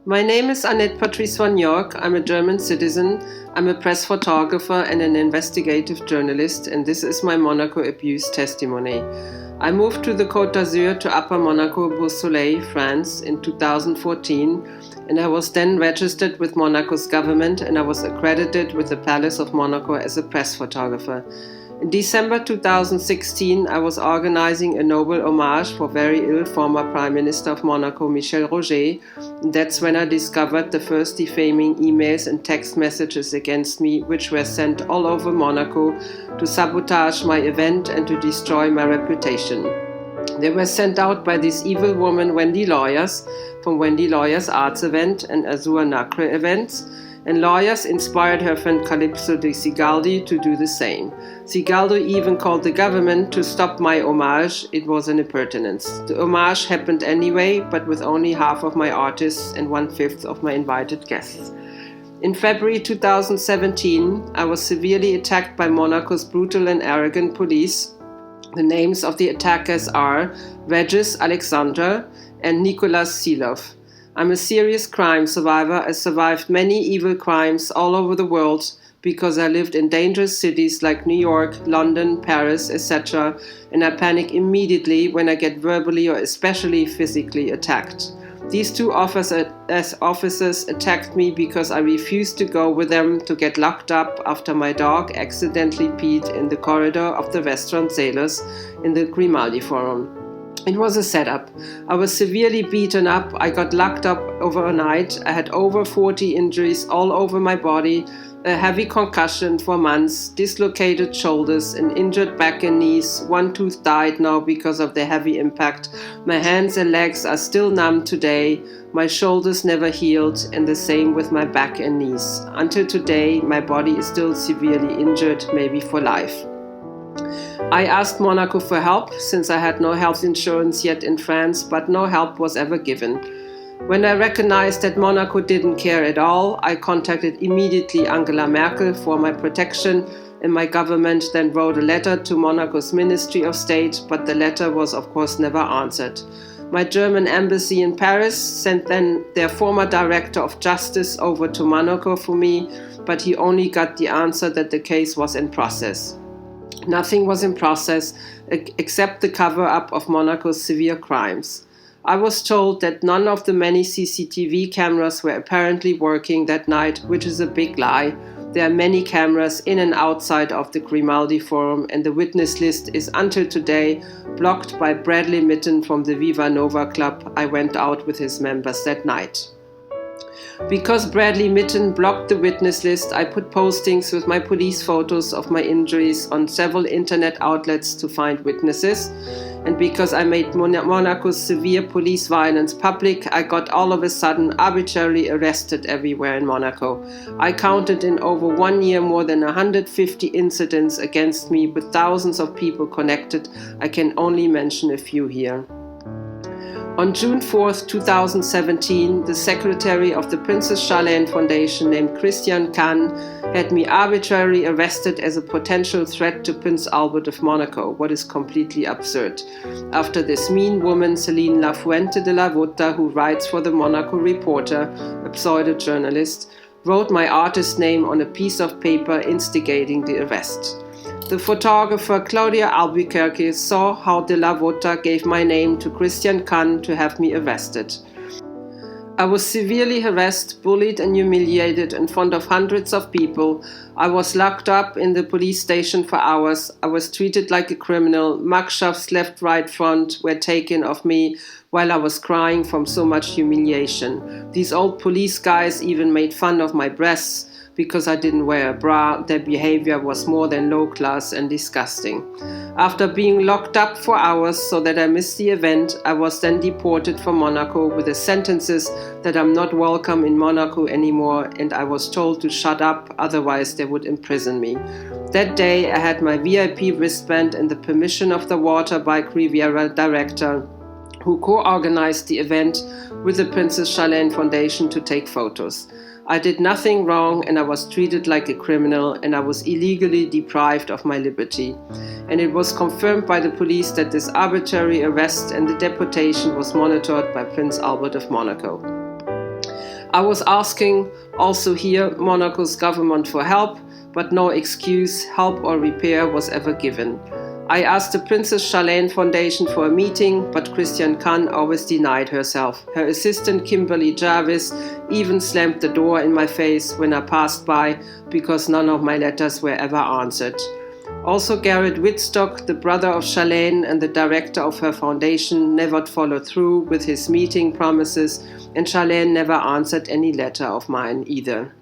My name is Annette Patrice van York. I'm a German citizen. I'm a press photographer and an investigative journalist, and this is my Monaco abuse testimony. I moved to the Côte d'Azur to Upper Monaco, Beausoleil, France in 2014, and I was then registered with Monaco's government and I was accredited with the Palace of Monaco as a press photographer. In December 2016, I was organizing a Nobel homage for very ill former Prime Minister of Monaco, Michel Roger. And that's when I discovered the first defaming emails and text messages against me, which were sent all over Monaco to sabotage my event and to destroy my reputation. They were sent out by this evil woman, Wendy Lawyers, from Wendy Lawyers Arts Event and Azur Nacre events. And Lawyers inspired her friend Calypso de Sigaldi to do the same. Sigaldi even called the government to stop my homage. It was an impertinence. The homage happened anyway, but with only half of my artists and 1/5 of my invited guests. In February 2017, I was severely attacked by Monaco's brutal and arrogant police. The names of the attackers are Regis Alexandre and Nicolas Silov. I'm a serious crime survivor. I survived many evil crimes all over the world because I lived in dangerous cities like New York, London, Paris, etc. And I panic immediately when I get verbally or especially physically attacked. These two officers attacked me because I refused to go with them to get locked up after my dog accidentally peed in the corridor of the restaurant Sailors in the Grimaldi Forum. It was a setup. I was severely beaten up. I got locked up overnight. I had over 40 injuries all over my body, a heavy concussion for months, dislocated shoulders, an injured back and knees. One tooth died now because of the heavy impact. My hands and legs are still numb today. My shoulders never healed, and the same with my back and knees. Until today, my body is still severely injured, maybe for life. I asked Monaco for help since I had no health insurance yet in France, but no help was ever given. When I recognized that Monaco didn't care at all, I contacted immediately Angela Merkel for my protection, and my government then wrote a letter to Monaco's Ministry of State, but the letter was of course never answered. My German embassy in Paris sent then their former director of justice over to Monaco for me, but he only got the answer that the case was in process. Nothing was in process except the cover-up of Monaco's severe crimes. I was told that none of the many CCTV cameras were apparently working that night, which is a big lie. There are many cameras in and outside of the Grimaldi Forum, and the witness list is until today blocked by Bradley Mitten from the Viva Nova Club. I went out with his members that night. Because Bradley Mitten blocked the witness list, I put postings with my police photos of my injuries on several internet outlets to find witnesses. And because I made Monaco's severe police violence public, I got all of a sudden arbitrarily arrested everywhere in Monaco. I counted in over 1 year more than 150 incidents against me with thousands of people connected. I can only mention a few here. On June 4, 2017, the secretary of the Princess Charlene Foundation named Christian Kahn had me arbitrarily arrested as a potential threat to Prince Albert of Monaco, what is completely absurd. After this mean woman, Celine Lafuente de la Vota, who writes for the Monaco Reporter, a pseudo-journalist, wrote my artist name on a piece of paper instigating the arrest. The photographer Claudia Albuquerque saw how de la Vota gave my name to Christian Kahn to have me arrested. I was severely harassed, bullied and humiliated in front of hundreds of people. I was locked up in the police station for hours. I was treated like a criminal. Mugshots left, right, front were taken of me while I was crying from so much humiliation. These old police guys even made fun of my breasts because I didn't wear a bra. Their behavior was more than low class and disgusting. After being locked up for hours so that I missed the event, I was then deported from Monaco with the sentences that I'm not welcome in Monaco anymore, and I was told to shut up, otherwise they would imprison me. That day I had my VIP wristband and the permission of the Water Bike Riviera director, who co-organized the event with the Princess Charlene Foundation to take photos. I did nothing wrong and I was treated like a criminal and I was illegally deprived of my liberty. And it was confirmed by the police that this arbitrary arrest and the deportation was monitored by Prince Albert of Monaco. I was asking also here Monaco's government for help, but no excuse, help or repair was ever given. I asked the Princess Charlene Foundation for a meeting, but Christian Khan always denied herself. Her assistant Kimberly Jarvis even slammed the door in my face when I passed by because none of my letters were ever answered. Also, Garrett Whitstock, the brother of Charlene and the director of her foundation, never followed through with his meeting promises, and Charlene never answered any letter of mine either.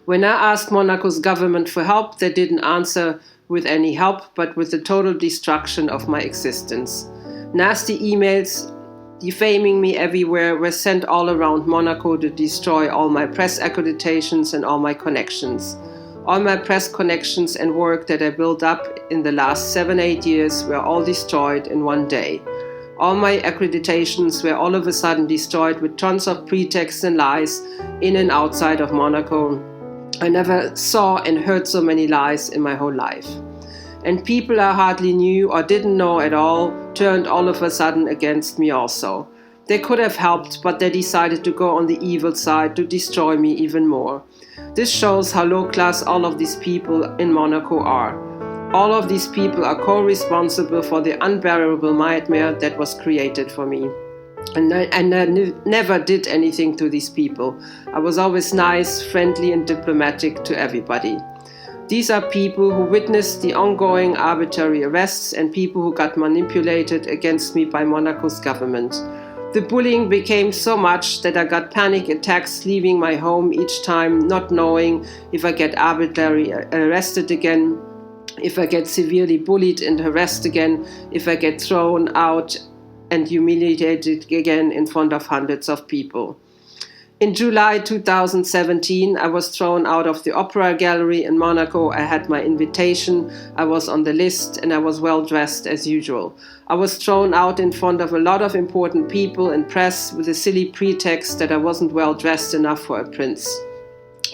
When I asked Monaco's government for help, they didn't answer with any help, but with the total destruction of my existence. Nasty emails defaming me everywhere were sent all around Monaco to destroy all my press accreditations and all my connections. All my press connections and work that I built up in the last 7-8 years were all destroyed in one day. All my accreditations were all of a sudden destroyed with tons of pretexts and lies in and outside of Monaco. I never saw and heard so many lies in my whole life. And people I hardly knew or didn't know at all turned all of a sudden against me also. They could have helped, but they decided to go on the evil side to destroy me even more. This shows how low class all of these people in Monaco are. All of these people are co-responsible for the unbearable nightmare that was created for me. And I never did anything to these people. I was always nice, friendly and diplomatic to everybody. These are people who witnessed the ongoing arbitrary arrests and people who got manipulated against me by Monaco's government. The bullying became so much that I got panic attacks leaving my home each time, not knowing if I get arbitrarily arrested again, if I get severely bullied and harassed again, if I get thrown out and humiliated again in front of hundreds of people. In July 2017, I was thrown out of the Opera Gallery in Monaco. I had my invitation, I was on the list, and I was well dressed as usual. I was thrown out in front of a lot of important people and press with a silly pretext that I wasn't well dressed enough for a prince.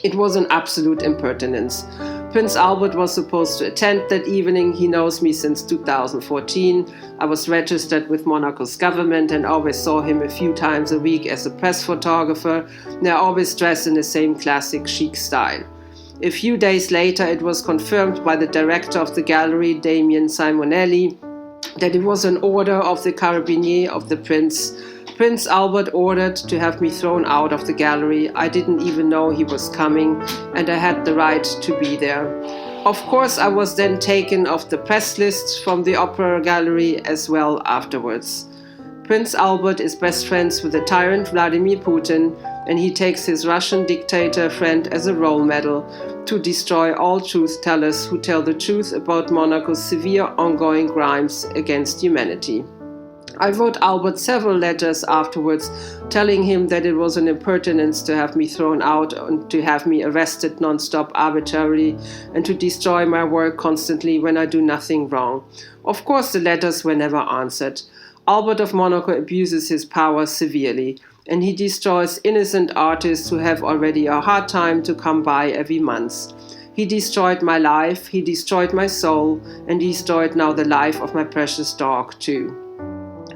It was an absolute impertinence. Prince Albert was supposed to attend that evening. He knows me since 2014. I was registered with Monaco's government and always saw him a few times a week as a press photographer. And I always dressed in the same classic chic style. A few days later, it was confirmed by the director of the gallery, Damien Simonelli, that it was an order of the Carabiniers of the Prince. Prince Albert ordered to have me thrown out of the gallery. I didn't even know he was coming, and I had the right to be there. Of course, I was then taken off the press list from the Opera Gallery as well afterwards. Prince Albert is best friends with the tyrant Vladimir Putin, and he takes his Russian dictator friend as a role model to destroy all truth tellers who tell the truth about Monaco's severe ongoing crimes against humanity. I wrote Albert several letters afterwards, telling him that it was an impertinence to have me thrown out and to have me arrested non-stop arbitrarily and to destroy my work constantly when I do nothing wrong. Of course, the letters were never answered. Albert of Monaco abuses his power severely, and he destroys innocent artists who have already a hard time to come by every month. He destroyed my life, he destroyed my soul, and he destroyed now the life of my precious dog too.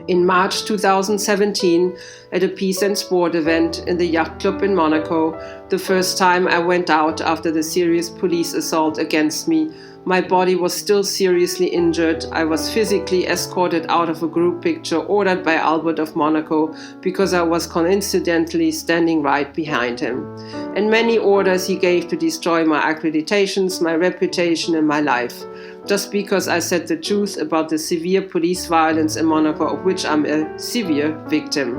In March 2017, at a Peace and Sport event in the Yacht Club in Monaco, the first time I went out after the serious police assault against me, my body was still seriously injured. I was physically escorted out of a group picture ordered by Albert of Monaco because I was coincidentally standing right behind him. And many orders he gave to destroy my accreditations, my reputation and my life, just because I said the truth about the severe police violence in Monaco, of which I'm a severe victim.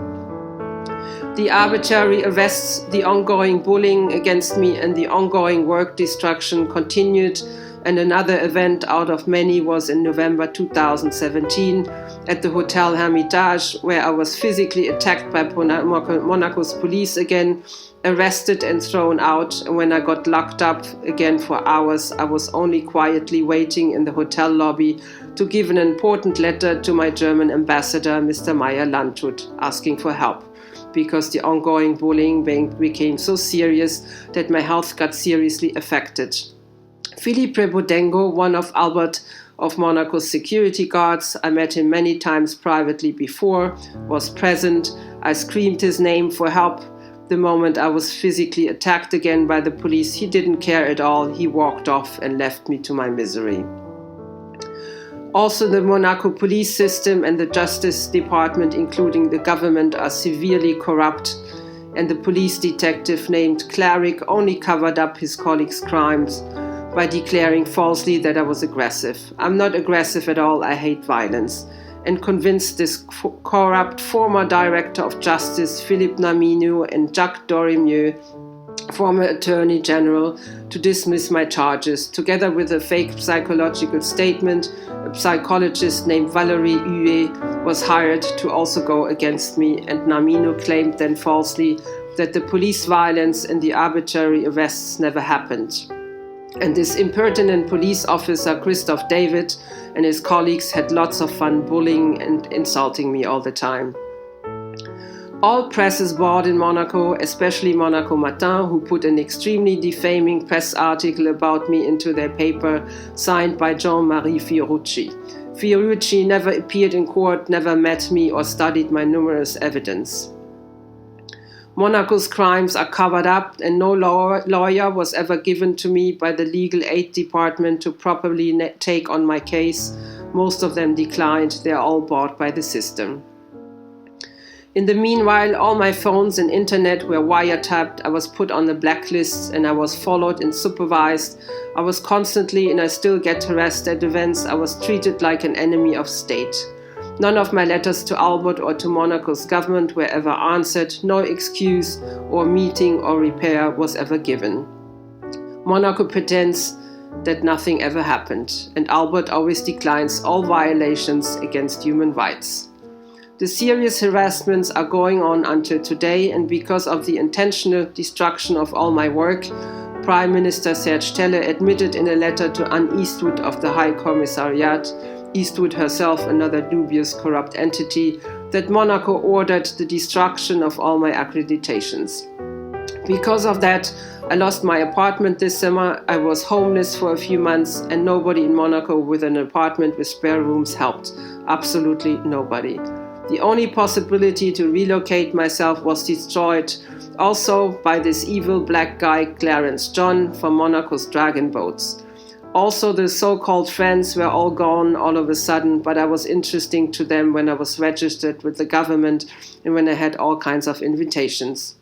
The arbitrary arrests, the ongoing bullying against me and the ongoing work destruction continued, and another event out of many was in November 2017 at the Hotel Hermitage, where I was physically attacked by Monaco's police again, arrested and thrown out, and when I got locked up again for hours, I was only quietly waiting in the hotel lobby to give an important letter to my German ambassador, Mr. Meyer Landshut, asking for help, because the ongoing bullying became so serious that my health got seriously affected. Philippe Bodengo, one of Albert of Monaco's security guards, I met him many times privately before, was present. I screamed his name for help, The moment I was physically attacked again by the police, he didn't care at all. He walked off and left me to my misery. Also, the Monaco police system and the justice department, including the government, are severely corrupt, and the police detective named Cleric only covered up his colleagues' crimes by declaring falsely that I was aggressive. I'm not aggressive at all, I hate violence, and convinced this corrupt former director of justice, Philippe Namino, and Jacques Dorimieux, former attorney general, to dismiss my charges. Together with a fake psychological statement, a psychologist named Valérie Huet was hired to also go against me, and Namino claimed then falsely that the police violence and the arbitrary arrests never happened. And this impertinent police officer, Christophe David, and his colleagues had lots of fun bullying and insulting me all the time. All press is bought in Monaco, especially Monaco Matin, who put an extremely defaming press article about me into their paper, signed by Jean-Marie Fiorucci. Fiorucci never appeared in court, never met me, or studied my numerous evidence. Monaco's crimes are covered up, and no lawyer was ever given to me by the legal aid department to properly take on my case. Most of them declined. They are all bought by the system. In the meanwhile, all my phones and internet were wiretapped. I was put on the blacklists, and I was followed and supervised. I was constantly, and I still get harassed at events. I was treated like an enemy of state. None of my letters to Albert or to Monaco's government were ever answered. No excuse or meeting or repair was ever given. Monaco pretends that nothing ever happened, and Albert always declines all violations against human rights. The serious harassments are going on until today, and because of the intentional destruction of all my work, Prime Minister Serge Telle admitted in a letter to Anne Eastwood of the High Commissariat, Eastwood herself another dubious corrupt entity, that Monaco ordered the destruction of all my accreditations. Because of that, I lost my apartment this summer. I was homeless for a few months, and nobody in Monaco with an apartment with spare rooms helped. Absolutely nobody. The only possibility to relocate myself was destroyed also by this evil black guy Clarence John from Monaco's dragon boats. Also, the so-called friends were all gone all of a sudden, but I was interesting to them when I was registered with the government and when I had all kinds of invitations.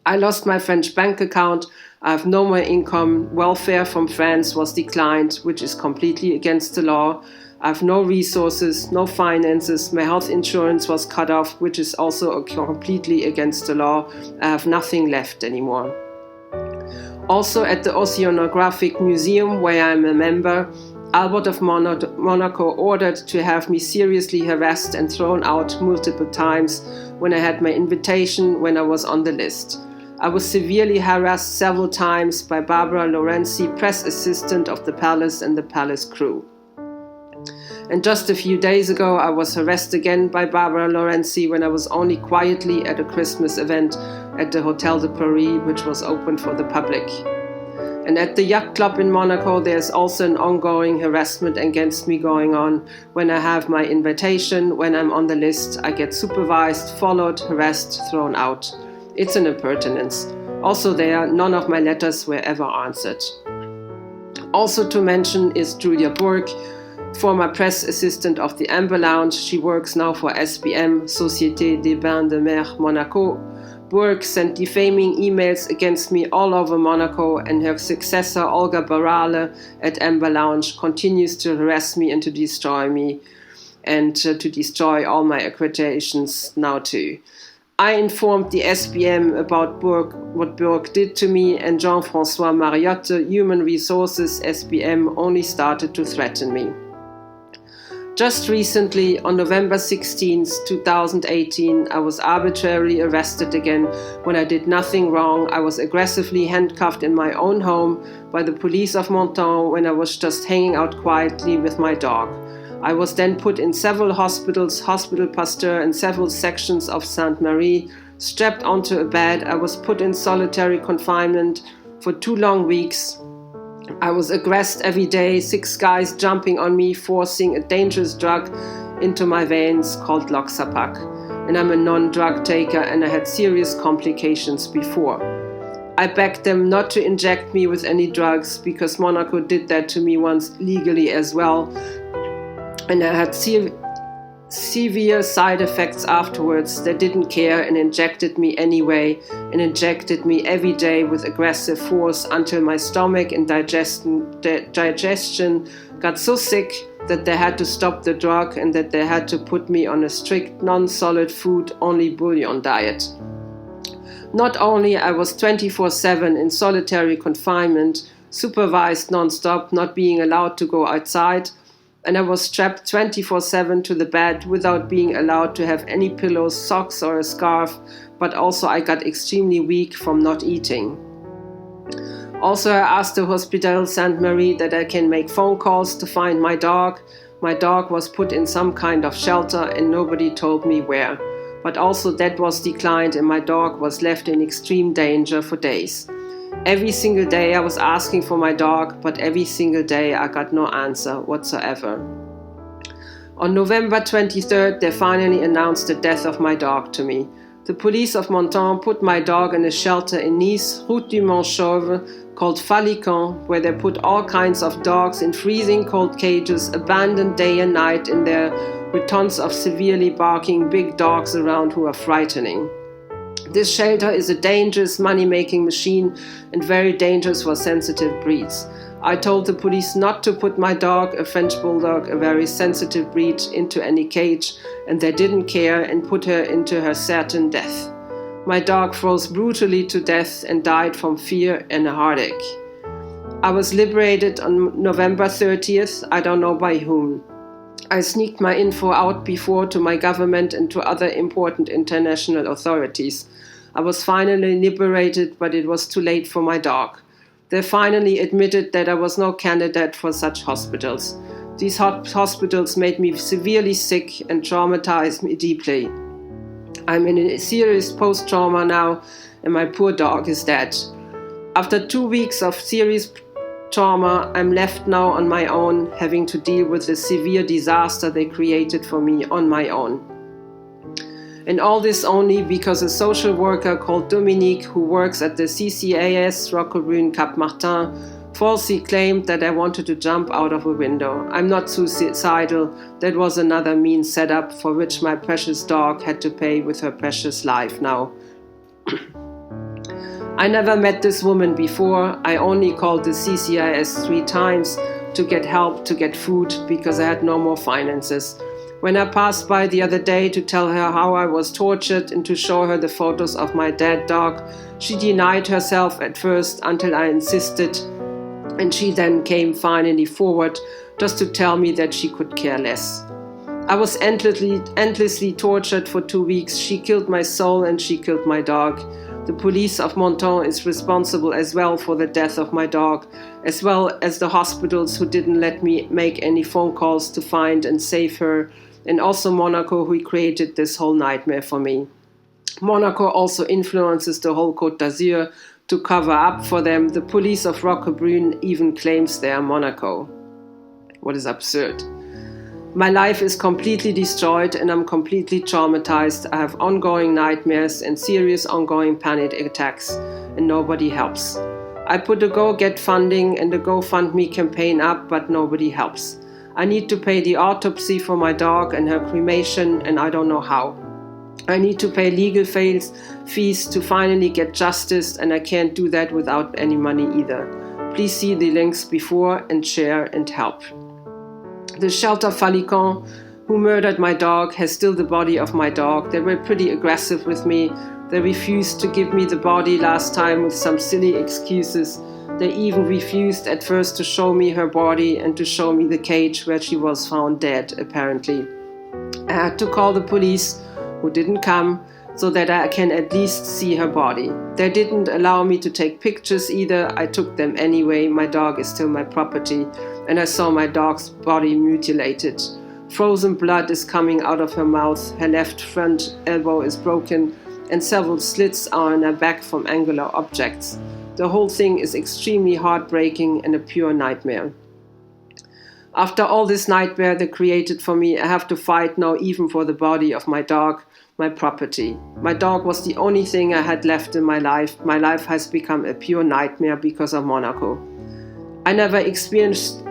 I lost my French bank account. I have no more income. Welfare from France was declined, which is completely against the law. I have no resources, no finances. My health insurance was cut off, which is also completely against the law. I have nothing left anymore. Also at the Oceanographic Museum, where I am a member, Albert of Monaco ordered to have me seriously harassed and thrown out multiple times when I had my invitation, when I was on the list. I was severely harassed several times by Barbara Lorenzi, press assistant of the palace and the palace crew. And just a few days ago, I was harassed again by Barbara Lorenzi when I was only quietly at a Christmas event at the Hotel de Paris, which was open for the public. And at the yacht club in Monaco, there's also an ongoing harassment against me going on. When I have my invitation, when I'm on the list, I get supervised, followed, harassed, thrown out. It's an impertinence. Also there, none of my letters were ever answered. Also to mention is Julia Burke, former press assistant of the Amber Lounge. She works now for SBM, Société des Bains de Mer Monaco. Burke sent defaming emails against me all over Monaco, and her successor, Olga Barale at Amber Lounge, continues to harass me and to destroy me, and to destroy all my accreditations now too. I informed the SBM about Burke, what Burke did to me, and Jean-François Mariotte, Human Resources SBM, only started to threaten me. Just recently, on November 16, 2018, I was arbitrarily arrested again when I did nothing wrong. I was aggressively handcuffed in my own home by the police of Menton when I was just hanging out quietly with my dog. I was then put in several hospitals, Hospital Pasteur and several sections of Sainte-Marie, strapped onto a bed. I was put in solitary confinement for 2 long weeks. I was aggressed every day, 6 guys jumping on me, forcing a dangerous drug into my veins called Loxapac. and I'm a non-drug taker and I had serious complications before. I begged them not to inject me with any drugs because Monaco did that to me once legally as well, and I had severe side effects afterwards. They didn't care and injected me anyway, and injected me every day with aggressive force until my stomach and digestion got so sick that they had to stop the drug and that they had to put me on a strict non-solid food, only bouillon diet. Not only I was 24/7 in solitary confinement, supervised non-stop, not being allowed to go outside, and I was strapped 24/7 to the bed without being allowed to have any pillows, socks or a scarf, but also I got extremely weak from not eating. Also, I asked the Hospital Sainte-Marie that I can make phone calls to find my dog. My dog was put in some kind of shelter and nobody told me where. But also that was declined and my dog was left in extreme danger for days. Every single day I was asking for my dog, but every single day I got no answer whatsoever. On November 23rd, they finally announced the death of my dog to me. The police of Menton put my dog in a shelter in Nice, Route du Mont-Chauve, called Falicon, where they put all kinds of dogs in freezing cold cages, abandoned day and night in there, with tons of severely barking big dogs around who are frightening. This shelter is a dangerous money-making machine and very dangerous for sensitive breeds. I told the police not to put my dog, a French bulldog, a very sensitive breed, into any cage, and they didn't care and put her into her certain death. My dog froze brutally to death and died from fear and a heartache. I was liberated on November 30th, I don't know by whom. I sneaked my info out before to my government and to other important international authorities. I was finally liberated, but it was too late for my dog. They finally admitted that I was no candidate for such hospitals. These hospitals made me severely sick and traumatized me deeply. I'm in a serious post-trauma now, and my poor dog is dead. After 2 weeks of serious trauma, I'm left now on my own, having to deal with the severe disaster they created for me on my own. And all this only because a social worker called Dominique, who works at the CCAS Roquebrune Cap Martin, falsely claimed that I wanted to jump out of a window. I'm not suicidal. That was another means set up for which my precious dog had to pay with her precious life now. I never met this woman before. I only called the CCIS 3 times to get help, to get food, because I had no more finances. When I passed by the other day to tell her how I was tortured and to show her the photos of my dead dog, she denied herself at first until I insisted, and she then came finally forward just to tell me that she could care less. I was endlessly tortured for 2 weeks. She killed my soul and she killed my dog. The police of Menton is responsible as well for the death of my dog, as well as the hospitals who didn't let me make any phone calls to find and save her, and also Monaco, who created this whole nightmare for me. Monaco also influences the whole Côte d'Azur to cover up for them. The police of Roquebrune even claims they are Monaco. What is absurd. My life is completely destroyed and I'm completely traumatized. I have ongoing nightmares and serious ongoing panic attacks, and nobody helps. I put a Go Get funding and the GoFundMe campaign up, but nobody helps. I need to pay the autopsy for my dog and her cremation, and I don't know how. I need to pay legal fees to finally get justice, and I can't do that without any money either. Please see the links before and share and help. The shelter Falicon, who murdered my dog, has still the body of my dog. They were pretty aggressive with me. They refused to give me the body last time with some silly excuses. They even refused at first to show me her body and to show me the cage where she was found dead, apparently. I had to call the police, who didn't come, so that I can at least see her body. They didn't allow me to take pictures either. I took them anyway. My dog is still my property, and I saw my dog's body mutilated. Frozen blood is coming out of her mouth. Her left front elbow is broken, and several slits are in her back from angular objects. The whole thing is extremely heartbreaking and a pure nightmare. After all this nightmare they created for me, I have to fight now even for the body of my dog, my property. My dog was the only thing I had left in my life. My life has become a pure nightmare because of Monaco. I never experienced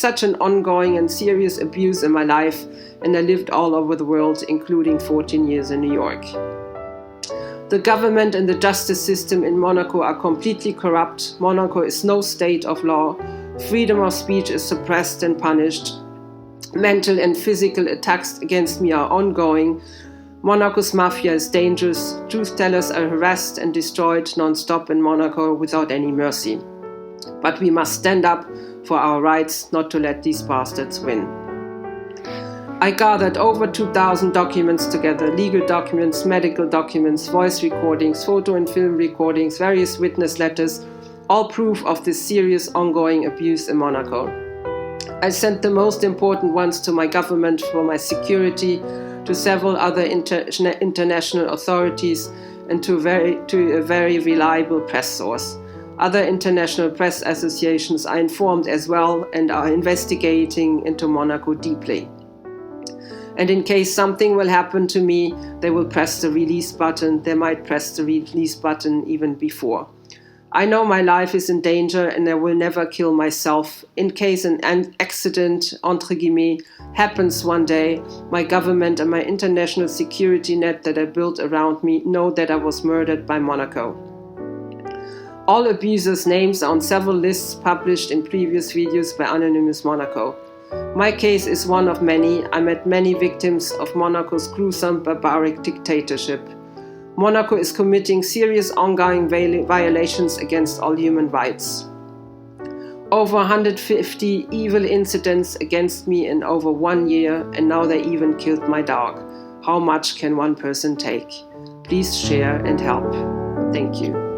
such an ongoing and serious abuse in my life, and I lived all over the world, including 14 years in New York. The government and the justice system in Monaco are completely corrupt. Monaco is no state of law. Freedom of speech is suppressed and punished. Mental and physical attacks against me are ongoing. Monaco's mafia is dangerous. Truth tellers are harassed and destroyed non-stop in Monaco without any mercy. But we must stand up for our rights, not to let these bastards win. I gathered over 2,000 documents together, legal documents, medical documents, voice recordings, photo and film recordings, various witness letters, all proof of this serious ongoing abuse in Monaco. I sent the most important ones to my government for my security, to several other international authorities, and to a very reliable press source. Other international press associations are informed as well and are investigating into Monaco deeply. And in case something will happen to me, they will press the release button. They might press the release button even before. I know my life is in danger and I will never kill myself. In case an accident, entre guillemets, happens one day, my government and my international security net that I built around me know that I was murdered by Monaco. All abusers' names are on several lists published in previous videos by Anonymous Monaco. My case is one of many. I met many victims of Monaco's gruesome, barbaric dictatorship. Monaco is committing serious ongoing violations against all human rights. Over 150 evil incidents against me in over 1 year, and now they even killed my dog. How much can one person take? Please share and help. Thank you.